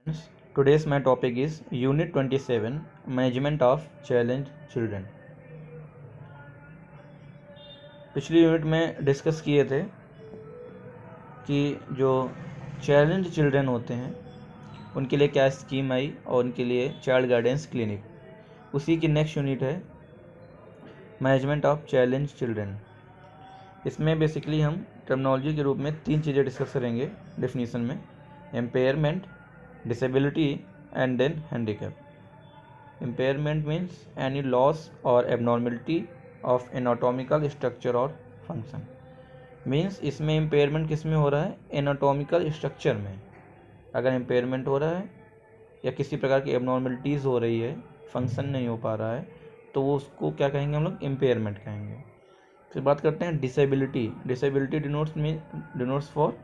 Today's my topic is Unit 27 Management of Challenged Children. पिछली unit में discuss किए थे कि जो चैलेंज चिल्ड्रन होते हैं उनके लिए क्या स्कीम आई और उनके लिए चाइल्ड गाइडेंस क्लिनिक, उसी की नेक्स्ट यूनिट है मैनेजमेंट ऑफ चैलेंज चिल्ड्रन। इसमें बेसिकली हम टर्मिनोलॉजी के रूप में 3 चीज़ें डिस्कस करेंगे डेफिनेशन में: impairment, disability and then handicap. Impairment means any loss or abnormality of anatomical structure or function. Means इसमें इम्पेयरमेंट किस में हो रहा है? एनाटॉमिकल स्ट्रक्चर में अगर इम्पेयरमेंट हो रहा है या किसी प्रकार की एबनॉर्मलिटीज़ हो रही है, फंक्शन नहीं हो पा रहा है, तो वो उसको क्या कहेंगे हम लोग? इम्पेयरमेंट कहेंगे। फिर बात करते हैं disability. Disability denotes for,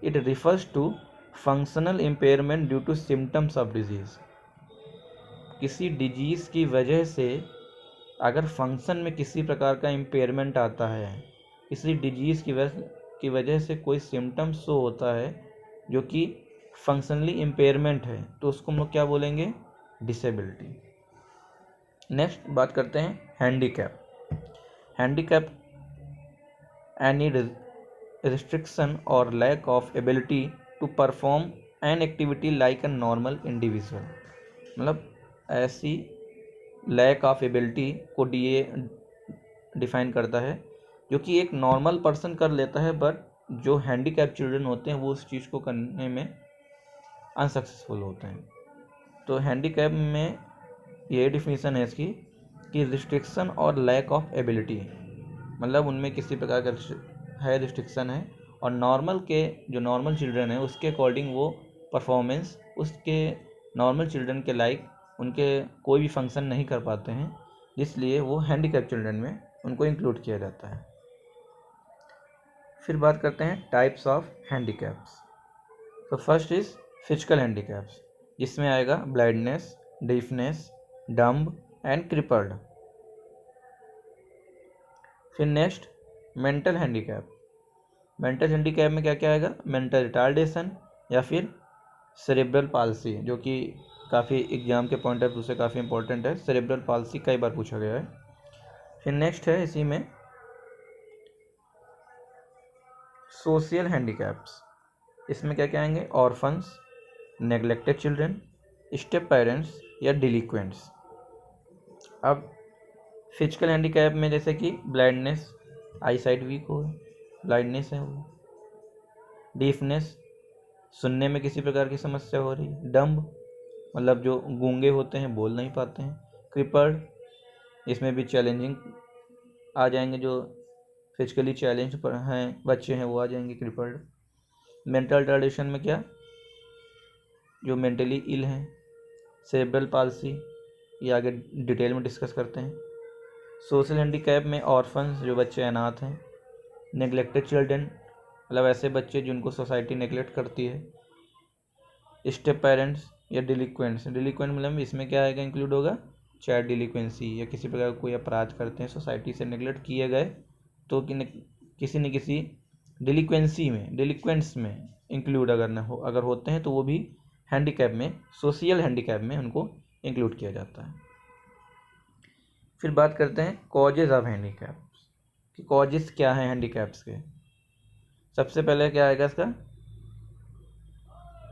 it refers to functional impairment due to symptoms of disease. किसी डिजीज़ की वजह से अगर फंक्शन में किसी प्रकार का इम्पेयरमेंट आता है, किसी डिजीज़ की वजह से कोई सिम्टम्स शो होता है जो कि फंक्शनली इम्पेयरमेंट है, तो उसको हम लोग क्या बोलेंगे? डिसेबिलिटी। नेक्स्ट बात करते हैं हैंडीकैप। हैंडीकैप एनी रिस्ट्रिक्शन और lack of ability to perform an activity like a normal individual. मतलब ऐसी लैक ऑफ एबिलिटी को डिफाइन करता है जो कि एक नॉर्मल पर्सन कर लेता है, बट जो हैंडीकैप चिल्ड्रन होते हैं वो उस चीज़ को करने में अनसक्सेसफुल होते हैं। तो हैंडीकैप में ये डिफिनीसन है इसकी कि रिस्ट्रिक्शन और लैक ऑफ एबिलिटी, मतलब उनमें किसी प्रकार का है रिस्ट्रिक्शन है, और नॉर्मल के जो नॉर्मल चिल्ड्रन है उसके अकॉर्डिंग वो परफॉर्मेंस उसके नॉर्मल चिल्ड्रन के लाइक उनके कोई भी फंक्शन नहीं कर पाते हैं, इसलिए वो हैंडीकैप चिल्ड्रन में उनको इंक्लूड किया जाता है। फिर बात करते हैं टाइप्स ऑफ हैंडीकैप्स। तो फर्स्ट इज़ फिजिकल हैंडीकैप्स, जिसमें आएगा blindness, deafness, dumb and crippled. फिर next mental handicap. Mental handicap में क्या क्या आएगा? मेंटल रिटार्डेशन या फिर सेरेब्रल पाल्सी, जो कि काफ़ी एग्जाम के पॉइंट ऑफ व्यू से काफ़ी इंपॉर्टेंट है। सेरेब्रल पाल्सी कई बार पूछा गया है। फिर नेक्स्ट है इसी में सोशल हैंडीकैप्स। इसमें क्या क्या आएंगे? Orphans, neglected children, step parents या डिलिक्वेंट्स। अब फिजिकल हैंडीकैप में जैसे कि ब्लाइंडनेस, आई साइट वीक हो, ब्लाइंडनेस है वो। डीफनेस, सुनने में किसी प्रकार की समस्या हो रही है। डम्ब, मतलब जो गूंगे होते हैं, बोल नहीं पाते हैं। क्रिपल्ड, इसमें भी चैलेंजिंग आ जाएंगे, जो फिजिकली चैलेंज पर हैं बच्चे हैं वो आ जाएंगे क्रिपल्ड। मेंटल रिटार्डेशन में क्या? जो मेंटली इल हैं। सेरेब्रल पाल्सी, ये आगे डिटेल में डिस्कस करते हैं। सोशल हैंडीकैप में ऑर्फन्स, जो बच्चे अनाथ हैं। नेग्लेक्टेड चिल्ड्रन, मतलब ऐसे बच्चे जिनको सोसाइटी नेग्लेक्ट करती है। स्टेप पेरेंट्स या डिलिक्वेंट्स। डिलिक्वेंट मतलब इसमें क्या आएगा? इंक्लूड होगा चाइल्ड डिलिक्वेंसी, या किसी प्रकार का कोई अपराध करते हैं, सोसाइटी से नेग्लेक्ट किए गए, तो किसी न किसी डिलिक्वेंट्स में इंक्लूड अगर होते हैं तो वो भी हैंडीकैप में, सोशल हैंडीकैप में उनको इंक्लूड किया जाता है। फिर बात करते हैं कॉजेज ऑफ हैंडीकैप्स कि कॉजेज क्या हैं हैंडीकैप्स के। सबसे पहले क्या आएगा इसका?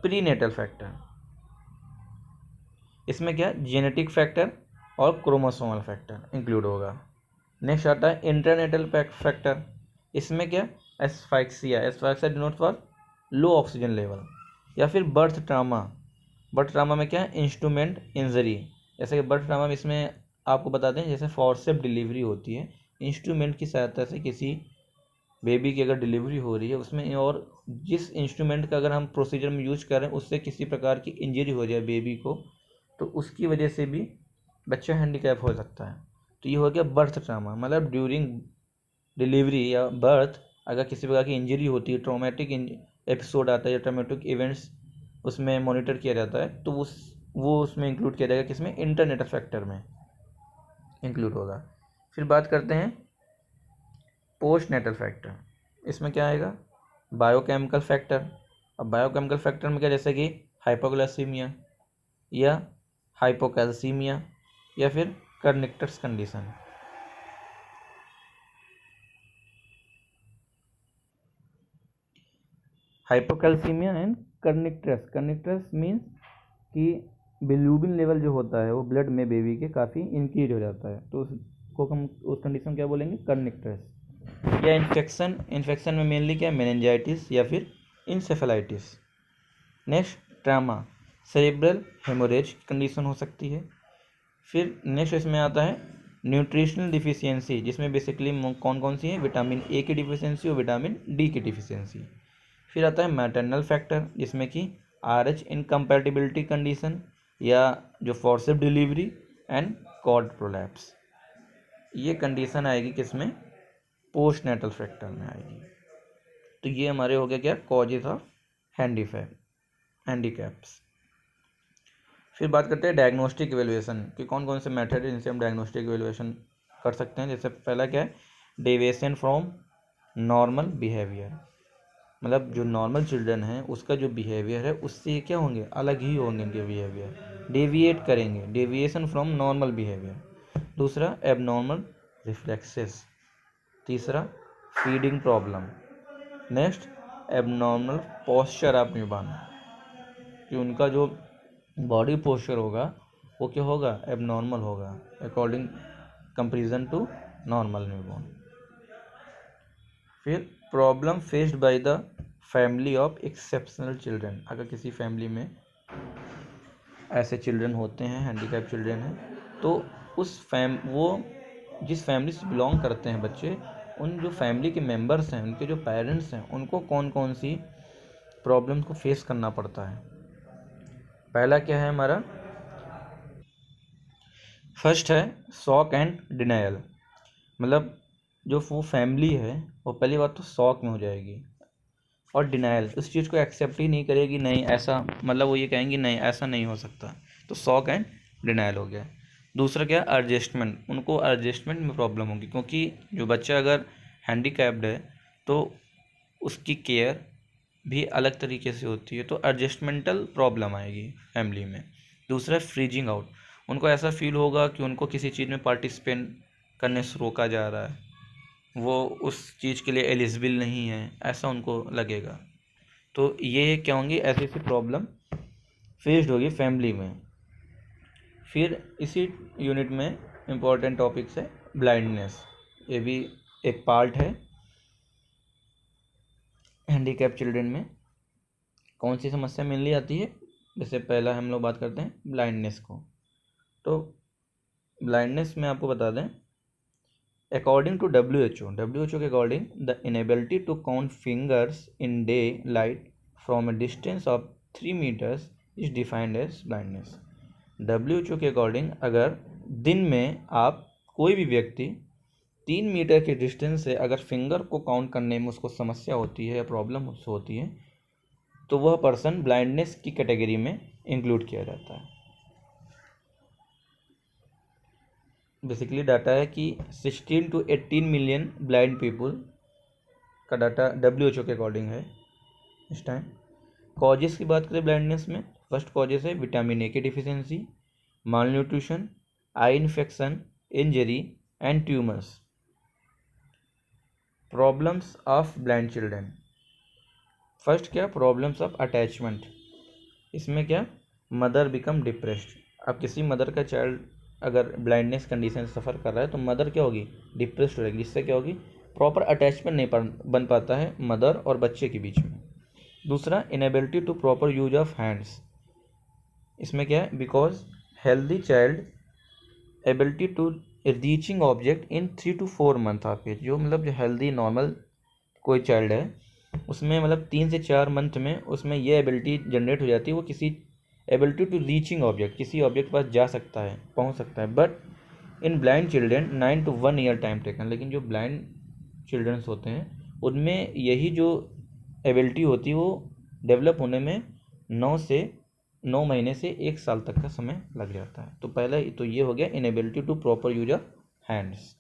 Prenatal factor. इसमें क्या? जेनेटिक फैक्टर और क्रोमोसोमल फैक्टर इंक्लूड होगा। नेक्स्ट आता है इंटरनेटल फैक्टर। इसमें क्या? Asphyxia denote for low oxygen level, या फिर बर्थ ट्रामा। बर्थ ट्रामा में क्या? Instrument injury. जैसे कि बर्थ ट्रामा में इसमें आपको बता दें, जैसे फोर्सेप डिलीवरी होती है, इंस्ट्रूमेंट की सहायता से किसी बेबी की अगर डिलीवरी हो रही है उसमें, और जिस इंस्ट्रूमेंट का अगर हम प्रोसीजर में यूज कर रहे हैं उससे किसी प्रकार की इंजरी हो जाए बेबी को, तो उसकी वजह से भी बच्चा हैंडीकैप हो सकता है। तो ये हो गया बर्थ ट्रामा, मतलब ड्यूरिंग डिलीवरी या बर्थ अगर किसी प्रकार की इंजरी होती है, ट्रॉमेटिक एपिसोड आता है या ट्रॉमेटिक इवेंट्स उसमें मॉनिटर किया जाता है, तो वो उसमें इंक्लूड किया जाएगा। किसमें? इंटरनेटल फैक्टर में इंक्लूड होगा। फिर बात करते हैं पोस्ट नेटल फैक्टर। इसमें क्या आएगा? Biochemical factor. अब बायोकेमिकल फैक्टर में क्या? जैसे कि हाइपोग्लाइसीमिया या हाइपोकैल्सीमिया या फिर kernicterus condition. Hypocalcaemia and kernicterus. Kernicterus means कि बिलीरुबिन लेवल जो होता है वो ब्लड में बेबी के काफ़ी इंक्रीज हो जाता है, तो उसको हम उस कंडीशन क्या बोलेंगे, कर्निक्टर्स। या इन्फेक्शन में मेनली क्या है, मेनिंजाइटिस या फिर encephalitis. Next trauma, cerebral haemorrhage condition हो सकती है। फिर नेक्स्ट इसमें आता है न्यूट्रिशनल डिफिशियंसी, जिसमें बेसिकली कौन कौन सी है, विटामिन ए की डिफिशियंसी और विटामिन डी की डिफिशियंसी। फिर आता है मैटरनल फैक्टर, जिसमें कि RH इनकम्पैटिबिलिटी कंडीशन या जो फोर्सिव डिलीवरी एंड कॉर्ड प्रोलैप्स, ये कंडीशन आएगी किसमें, पोस्टनेटल फैक्टर में आएगी। तो ये हमारे हो गया क्या, कॉजेज ऑफ हैंडीकैप्स। फिर बात करते हैं डायग्नोस्टिक इवेल्युएशन कि कौन कौन से मेथड है जिनसे हम डायग्नोस्टिक इवेल्युएशन कर सकते हैं। जैसे पहला क्या है, डेविएशन फ्रॉम नॉर्मल बिहेवियर, मतलब जो नॉर्मल चिल्ड्रन है उसका जो बिहेवियर है उससे क्या होंगे, अलग ही होंगे इनके बिहेवियर, डेविएट करेंगे, डेविएशन फ्रॉम नॉर्मल बिहेवियर। दूसरा एबनॉर्मल रिफ्लेक्सेस। तीसरा feeding problem. Next abnormal posture of newborn, कि उनका जो बॉडी पोस्चर होगा वो क्या होगा, एबनॉर्मल होगा according comparison to normal newborn. फिर problem faced by the family of exceptional children, अगर किसी फैमिली में ऐसे चिल्ड्रन होते हैं, हैंडीकैप चिल्ड्रन हैं, तो वो जिस फैमिली से बिलोंग करते हैं बच्चे, उन जो फैमिली के मेंबर्स हैं, उनके जो पेरेंट्स हैं, उनको कौन कौन सी प्रॉब्लम को फेस करना पड़ता है। पहला क्या है हमारा, फर्स्ट है शॉक एंड डिनायल, मतलब जो वो फैमिली है वो पहली बात तो शॉक में हो जाएगी और डिनायल, उस चीज़ को एक्सेप्ट ही नहीं करेगी, नहीं ऐसा, मतलब वो ये कहेंगी नहीं ऐसा नहीं हो सकता, तो शॉक एंड डिनायल हो गया। दूसरा क्या, एडजस्टमेंट, उनको एडजस्टमेंट में प्रॉब्लम होगी, क्योंकि जो बच्चा अगर हैंडीकैप्ड है तो उसकी केयर भी अलग तरीके से होती है, तो एडजस्टमेंटल प्रॉब्लम आएगी फैमिली में। दूसरा फ्रीजिंग आउट, उनको ऐसा फील होगा कि उनको किसी चीज़ में पार्टिसिपेट करने से रोका जा रहा है, वो उस चीज़ के लिए एलिजिबल नहीं है, ऐसा उनको लगेगा। तो ये क्या होंगी, ऐसी ऐसी प्रॉब्लम फेस्ड होगी फैमिली में। फिर इसी यूनिट में इम्पोर्टेंट टॉपिक्स है ब्लाइंडनेस, ये भी एक पार्ट है हैंडीकैप चिल्ड्रन में। कौन सी समस्या मेनली आती है, जैसे पहला हम लोग बात करते हैं ब्लाइंडनेस को। तो ब्लाइंडनेस में आपको बता दें, अकॉर्डिंग टू WHO के according the inability to count fingers in daylight from a distance of 3 metres is defined as blindness. WHO के अकॉर्डिंग अगर दिन में आप कोई भी व्यक्ति 3 मीटर के डिस्टेंस से अगर फिंगर को काउंट करने में उसको समस्या होती है या प्रॉब्लम उसको होती है, तो वह पर्सन ब्लाइंडनेस की कैटेगरी में इंक्लूड किया जाता है। बेसिकली डाटा है कि 16 to 18 मिलियन ब्लाइंड पीपल का डाटा WHO के अकॉर्डिंग है इस टाइम। कॉजेस की बात करें ब्लाइंडनेस में, फर्स्ट कॉजेस है विटामिन ए की deficiency, mall nutrition, eye infection, injury and tumours. Problems of blind children, first क्या, प्रॉब्लम्स ऑफ अटैचमेंट, इसमें क्या, मदर बिकम डिप्रेस्ड। अब किसी मदर का चाइल्ड अगर ब्लाइंडनेस कंडीशन से सफ़र कर रहा है तो मदर क्या होगी, डिप्रेस्ड हो जाएगी, जिससे क्या होगी, प्रॉपर अटैचमेंट नहीं बन पाता है मदर और बच्चे के बीच में। दूसरा inability to proper use of hands, इसमें क्या है, because healthy child ability to reaching object in 3 to 4 month of age, जो मतलब जो हेल्दी नॉर्मल कोई चाइल्ड है उसमें मतलब 3 से 4 मंथ में उसमें ये एबिलिटी जनरेट हो जाती है, वो किसी एबिलिटी टू रीचिंग ऑब्जेक्ट, किसी ऑब्जेक्ट के पास जा सकता है, पहुंच सकता है। But in blind children 9 to 1 year time taken, लेकिन जो ब्लाइंड चिल्ड्रंस होते हैं उनमें यही जो एबिलिटी होती है वो डेवलप होने में 9 महीने से 1 साल तक का समय लग जाता है। तो पहला तो ये हो गया inability to proper use of hands.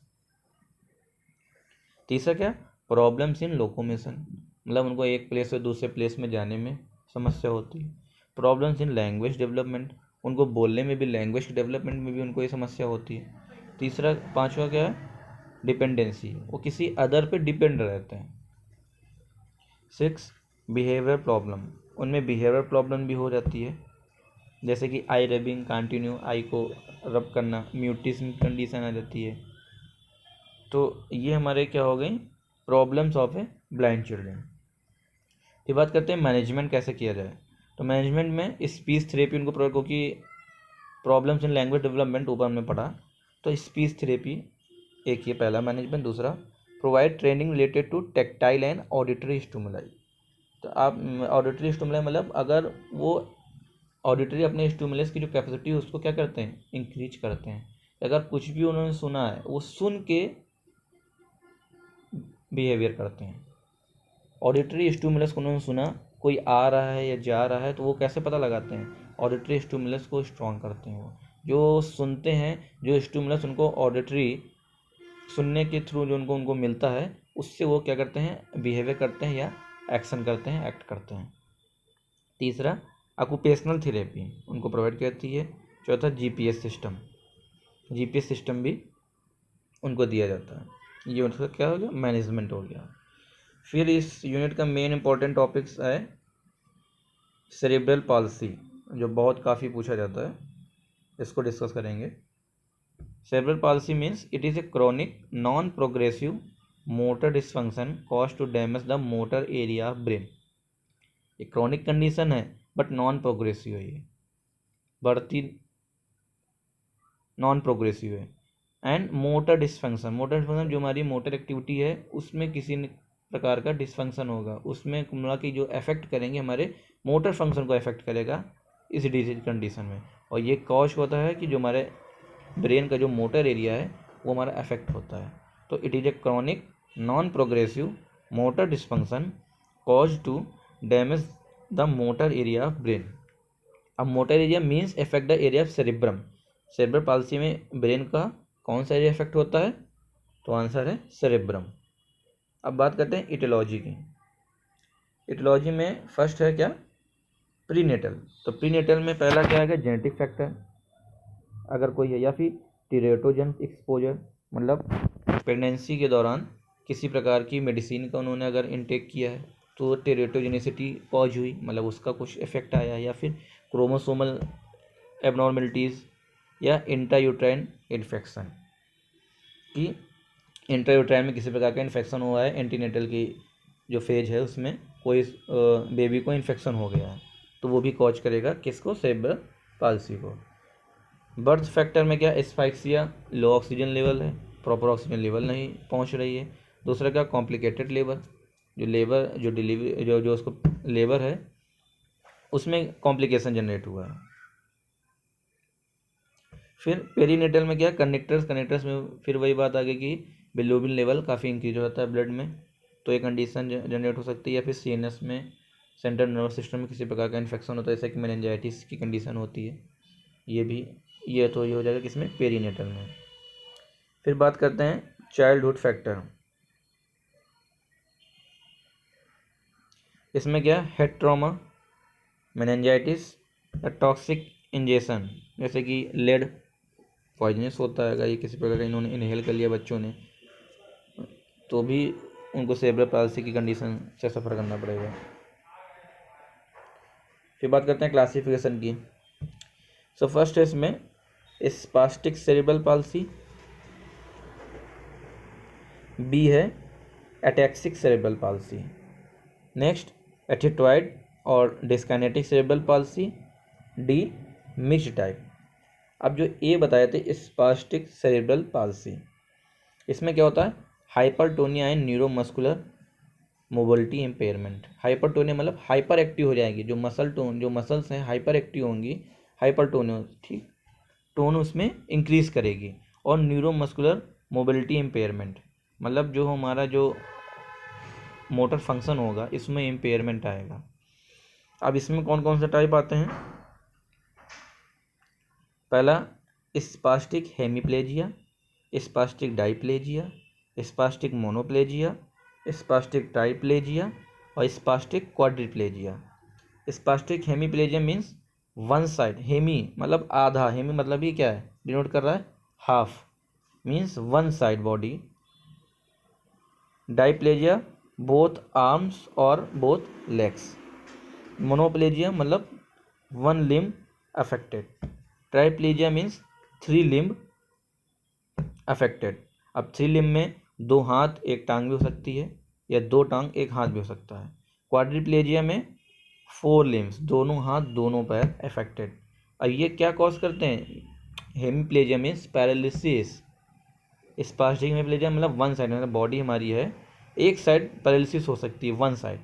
तीसरा क्या, प्रॉब्लम्स इन लोकोमेशन, मतलब उनको एक प्लेस से दूसरे प्लेस में जाने में समस्या होती है। प्रॉब्लम्स इन लैंग्वेज डेवलपमेंट, उनको बोलने में भी, लैंग्वेज डेवलपमेंट में भी उनको ये समस्या होती है। तीसरा, पांचवा क्या है, डिपेंडेंसी, वो किसी अदर पे डिपेंड रहते हैं। 6, बिहेवियर प्रॉब्लम, उनमें बिहेवियर प्रॉब्लम भी हो जाती है, जैसे कि आई रबिंग, कंटिन्यू आई को रब करना, म्यूटिज्म कंडीशन आ जाती है। तो ये हमारे क्या हो गई, problems of a blind children. फिर बात करते हैं मैनेजमेंट कैसे किया जाए। तो मैनेजमेंट में स्पीच थेरेपी उनको प्रोवाइड, क्योंकि प्रॉब्लम्स इन लैंग्वेज डेवलपमेंट ऊपर हमने पढ़ा, तो स्पीच थेरेपी एक ये पहला मैनेजमेंट। दूसरा, provide training related to tactile and auditory stimuli. तो आप ऑडिटरी स्टिमुलाई मतलब अगर वो ऑडिटरी अपने स्टिमुलस की जो कैपेसिटी है उसको क्या करते हैं, इंक्रीज करते हैं। अगर कुछ भी उन्होंने सुना है वो सुन के बिहेवियर करते हैं। ऑडिटरी स्टिमुलस को उन्होंने सुना, कोई आ रहा है या जा रहा है, तो वो कैसे पता लगाते हैं, ऑडिटरी स्टिमुलस को स्ट्रॉन्ग करते हैं। वो जो सुनते हैं, जो स्टिमुलस उनको ऑडिटरी सुनने के थ्रू जो उनको मिलता है, उससे वो क्या करते हैं, बिहेवियर करते हैं या एक्शन करते हैं, एक्ट करते हैं। तीसरा, ऑक्यूपेशनल थेरेपी उनको प्रोवाइड करती है। चौथा, जीपीएस सिस्टम, जीपीएस सिस्टम भी उनको दिया जाता है। ये उनका क्या हो गया, मैनेजमेंट हो गया। फिर इस यूनिट का मेन इंपॉर्टेंट टॉपिक्स है सेरेब्रल पाल्सी, जो बहुत काफ़ी पूछा जाता है, इसको डिस्कस करेंगे। Cerebral palsy means it is a chronic non progressive motor dysfunction cause to damage the motor area of brain. ये क्रॉनिक कंडीशन है बट नॉन प्रोग्रेसिव है, ये बढ़ती नॉन प्रोग्रेसिव है। एंड मोटर डिसफंक्शन जो हमारी मोटर एक्टिविटी है उसमें किसी प्रकार का डिसफंक्शन होगा, उसमें कुमला की जो अफेक्ट करेंगे, हमारे मोटर फंक्शन को अफेक्ट करेगा इस डिजीज कंडीशन में। और ये कॉज होता है कि जो हमारे ब्रेन का जो मोटर एरिया है वो हमारा अफेक्ट होता है। तो it is a chronic non progressive motor dysfunction cause to damage the motor area of brain. अब motor area means affect the area of cerebrum. Cerebral palsy में ब्रेन का कौन सा एरिया अफेक्ट होता है, तो आंसर है सेरिब्रम। अब बात करते हैं इटियोलॉजी की। इटियोलॉजी में फर्स्ट है क्या, प्रीनेटल। तो प्रीनेटल में पहला क्या है, जेनेटिक फैक्टर अगर कोई है, या फिर टेरेटोजन एक्सपोजर, मतलब प्रेगनेंसी के दौरान किसी प्रकार की मेडिसिन का उन्होंने अगर इनटेक किया है तो टेरेटोजेनिसिटी कॉज हुई, मतलब उसका कुछ इफेक्ट आया। या फिर क्रोमोसोमल एबनॉर्मलिटीज़ या इंट्रायूट्राइन इन्फेक्शन, कि इंट्रायूट्राइन में किसी प्रकार का इन्फेक्शन हुआ है, एंटीनेटल की जो फेज है उसमें कोई बेबी को इन्फेक्शन हो गया है, तो वो भी कॉज करेगा किसको, सेरेब्रल पाल्सी को। बर्थ फैक्टर में क्या, एस्फाइक्सिया, लो ऑक्सीजन लेवल है, प्रॉपर ऑक्सीजन लेवल नहीं पहुंच रही है। दूसरा क्या, कॉम्प्लिकेटेड लेबर, जो डिलीवरी जो उसको लेबर है उसमें कॉम्प्लिकेशन जनरेट हुआ है। फिर पेरीनेटल में क्या, कनेक्टर्स में फिर वही बात आ गई कि बिलोबिन लेवल काफ़ी इंक्रीज हो जाता है ब्लड में, तो ये कंडीशन जनरेट हो सकती है। या फिर सीएनएस में, सेंट्रल नर्वस सिस्टम में किसी प्रकार का इन्फेक्शन होता है, जैसे कि मेनिंजाइटिस की कंडीशन होती है, ये तो ये हो जाएगा किसमें, पेरीनेटल में। फिर बात करते हैं चाइल्डहुड फैक्टर। इसमें क्या, हेड ट्रॉमा, मेनिंजाइटिस या टॉक्सिक इंजेक्शन, जैसे कि लेड पॉइजनस होता है, अगर ये किसी प्रकार का इन्होंने इनहेल कर लिया बच्चों ने, तो भी उनको सेरेब्रल पाल्सी की कंडीशन से सफ़र करना पड़ेगा। फिर बात करते हैं क्लासिफिकेशन की। सो फर्स्ट है इसमें स्पास्टिक सेरेब्रल पाल्सी, बी है ataxic cerebral palsy, next athetoid और dyskinetic cerebral palsy, D mixed type. अब जो ए बताए थे स्पास्टिक सेरेब्रल पाल्सी, इसमें क्या होता है, hypertonia and neuromuscular mobility impairment. Hypertonia मतलब हाइपर एक्टिव हो जाएगी, जो मसल्स हैं हाइपर एक्टिव होंगी, हाइपरटोनिया, ठीक, टोन उसमें इंक्रीज करेगी। और न्यूरोमस्कुलर मोबिलिटी इम्पेयरमेंट मतलब जो हमारा जो मोटर फंक्शन होगा इसमें इम्पेयरमेंट आएगा। अब इसमें कौन कौन से टाइप आते हैं, पहला spastic hemiplegia, spastic diplegia, spastic monoplegia, spastic triplegia और spastic quadriplegia. Spastic hemiplegia means one side, hemi मतलब आधा, हेमी मतलब ही क्या है, डिनोट कर रहा है half, means one side body. Diplegia both arms और बोथ लेग्स। मोनोप्लेजिया मतलब one limb affected. Triplegia means three limb affected. अब थ्री लिम्ब में दो हाथ एक टांग भी हो सकती है या दो टांग एक हाथ भी हो सकता है। क्वाड्रिप्लेजिया में फोर लिम्स, दोनों हाथ दोनों पैर अफेक्टेड। अब ये क्या कॉज करते हैं, hemiplegia means paralysis. Spastic hemiplegia मतलब वन साइड, मतलब बॉडी हमारी है एक साइड पैरालिसिस हो सकती है, वन साइड।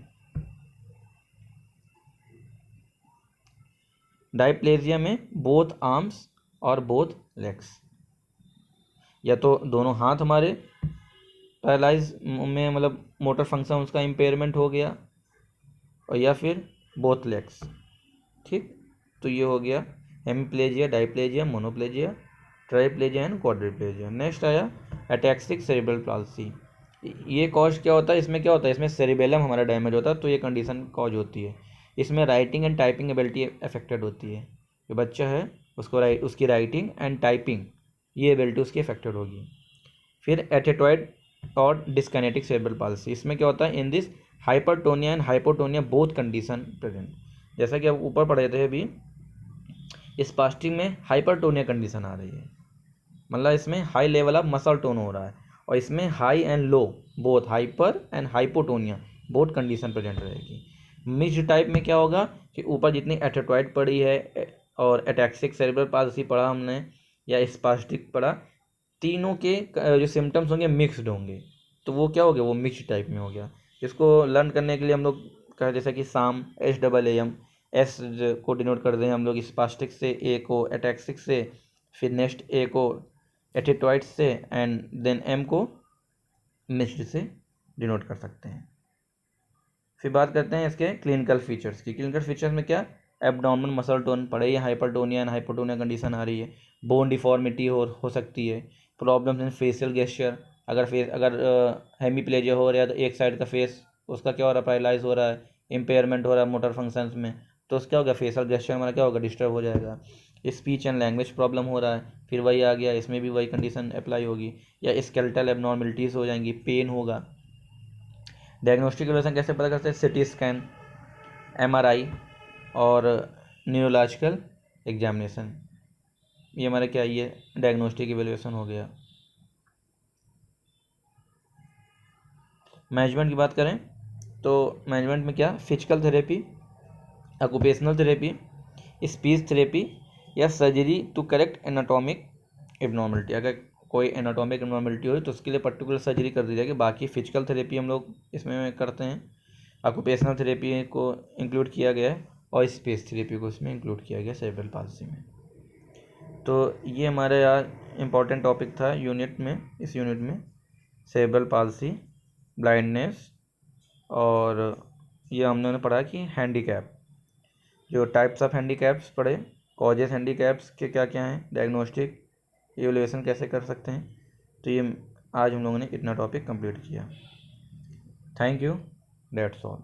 डाइप्लेजिया में बोथ आर्म्स और बोथ लेग्स, या तो दोनों हाथ हमारे पैरालाइज में मतलब मोटर फंक्शन उसका इम्पेयरमेंट हो गया, और या फिर बोथ लेग्स। ठीक, तो ये हो गया हेमीप्लेजिया, डाइप्लेजिया, मोनोप्लेजिया, ट्राइप्लेजिया एंड क्वाड्रिप्लेजिया। नेक्स्ट आया एटैक्सिक सेरिब्रल पाल्सी। ये कॉज क्या होता है, इसमें क्या होता है, इसमें सेरिबेलम हमारा डैमेज होता है, तो ये कंडीशन कॉज होती है। इसमें writing and typing ability affected होती है। जो बच्चा है उसको उसकी राइटिंग एंड टाइपिंग ये एबिलिटी उसकी अफेक्टेड होगी। फिर एटेटॉइड और डिस्काइनेटिक सेरिब्रल पाल्सी, इसमें क्या होता है, in this hypertonia and hypotonia both condition present. जैसा कि आप ऊपर पढ़े थे अभी, स्पास्टिक में हाइपरटोनिया कंडीशन आ रही है, मतलब इसमें high level of muscle tone हो रहा है, और इसमें high and low both hyper and hypotonia both condition present रहेगी। मिक्स्ड टाइप में क्या होगा कि ऊपर जितनी एटेटॉइड पढ़ी है और एटैक्सिक सेरिब्रल पाल्सी पढ़ा हमने या स्पास्टिक पढ़ा, तीनों के जो सिम्टम्स होंगे मिक्स्ड होंगे, तो वो क्या हो गया, वो मिक्स्ड टाइप में हो गया। इसको लर्न करने के लिए हम लोग कहें जैसा कि साम SAAM, एस को डिनोट कर दें हम लोग स्पास्टिक से, ए को एटैक्सिक से, फिर नेक्स्ट ए को एटेटॉइड से, एंड देन एम को मिक्स्ड से डिनोट कर सकते हैं। फिर बात करते हैं इसके क्लिनिकल फीचर्स की। क्लिनिकल फीचर्स में क्या, एब्डोमिनल मसल टोन पड़े, या हाइपरटोनिया एंड हाइपोटोनिया कंडीशन आ रही है, बोन डिफॉर्मिटी हो सकती है, प्रॉब्लम्स इन फेशियल गेस्चर, अगर हेमीप्लेजिया हो रहा है तो एक साइड का फेस उसका क्या हो रहा है, पैरालाइज हो रहा है, इम्पेयरमेंट हो रहा है मोटर फंक्शंस में, तो उसका क्या होगा, फेशियल गेस्चर हमारा क्या होगा, डिस्टर्ब हो जाएगा। स्पीच एंड लैंग्वेज प्रॉब्लम हो रहा है, फिर वही आ गया, इसमें भी वही कंडीशन अप्लाई होगी, या स्केलेटल एबनॉर्मलिटीज़ हो जाएंगी, पेन होगा। डायग्नोस्टिक एवल्यूशन कैसे पता करते हैं, सिटी स्कैन, MRI और न्यूरोलॉजिकल एग्जामिनेशन, ये हमारा क्या, ये डायग्नोस्टिक एवल्यूशन हो गया। मैनेजमेंट की बात करें तो मैनेजमेंट में क्या, physical therapy, occupational therapy, speech therapy, या surgery to correct anatomic abnormality. अगर कोई एनाटॉमिक एबनॉर्मलिटी हो तो उसके लिए पर्टिकुलर सर्जरी कर दी जाएगी। बाकी फिजिकल थेरेपी हम लोग इसमें करते हैं, ऑक्यूपेशनल थेरेपी को इंक्लूड किया गया है, और स्पीच थेरेपी को इसमें इंक्लूड किया गया सेरेब्रल पाल्सी में। तो ये हमारे यहाँ इम्पॉर्टेंट टॉपिक था यूनिट में, इस यूनिट में सेरेब्रल पाल्सी, ब्लाइंडनेस, और ये हमने पढ़ा कि हैंडीकैप, जो टाइप्स ऑफ हैंडीकैप्स पढ़े, कॉजेस हैंडीकैप्स के क्या क्या हैं, डायग्नोस्टिक इवैल्यूएशन कैसे कर सकते हैं। तो ये आज हम लोगों ने इतना टॉपिक कंप्लीट किया। Thank you, that's all.